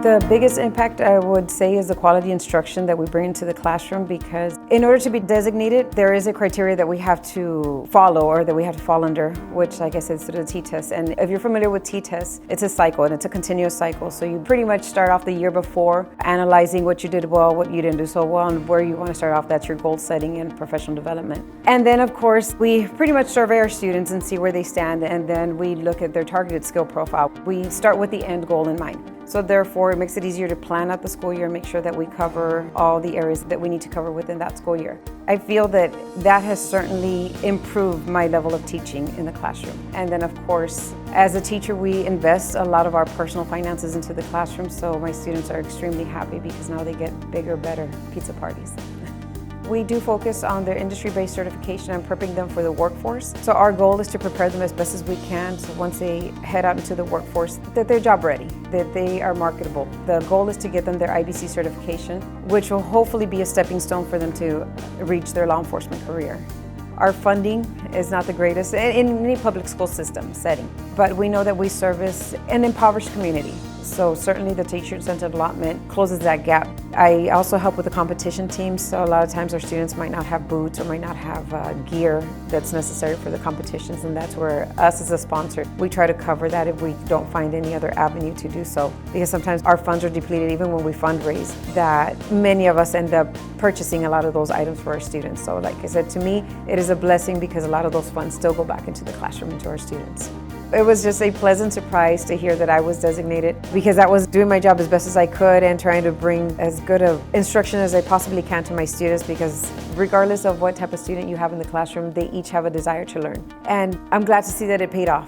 The biggest impact, I would say, is the quality instruction that we bring into the classroom, because in order to be designated, there is a criteria that we have to follow, or that we have to fall under, which, like I said, is through the T-test. And if you're familiar with T-test, it's a cycle, and it's a continuous cycle. So you pretty much start off the year before analyzing what you did well, what you didn't do so well, and where you want to start off. That's your goal setting and professional development. And then, of course, we pretty much survey our students and see where they stand, and then we look at their targeted skill profile. We start with the end goal in mind. So therefore, it makes it easier to plan out the school year and make sure that we cover all the areas that we need to cover within that school year. I feel that that has certainly improved my level of teaching in the classroom. And then, of course, as a teacher, we invest a lot of our personal finances into the classroom, so my students are extremely happy because now they get bigger, better pizza parties. We do focus on their industry-based certification and prepping them for the workforce. So our goal is to prepare them as best as we can, so once they head out into the workforce, that they're job ready, that they are marketable. The goal is to get them their IBC certification, which will hopefully be a stepping stone for them to reach their law enforcement career. Our funding is not the greatest in any public school system setting, but we know that we service an impoverished community. So certainly the teacher incentive allotment closes that gap. I also help with the competition teams, so a lot of times our students might not have boots or might not have gear that's necessary for the competitions, and that's where us as a sponsor, we try to cover that if we don't find any other avenue to do so. Because sometimes our funds are depleted even when we fundraise, that many of us end up purchasing a lot of those items for our students. So like I said, to me, it is a blessing because a lot of those funds still go back into the classroom and to our students. It was just a pleasant surprise to hear that I was designated, because I was doing my job as best as I could and trying to bring as good of instruction as I possibly can to my students, because regardless of what type of student you have in the classroom, they each have a desire to learn. And I'm glad to see that it paid off.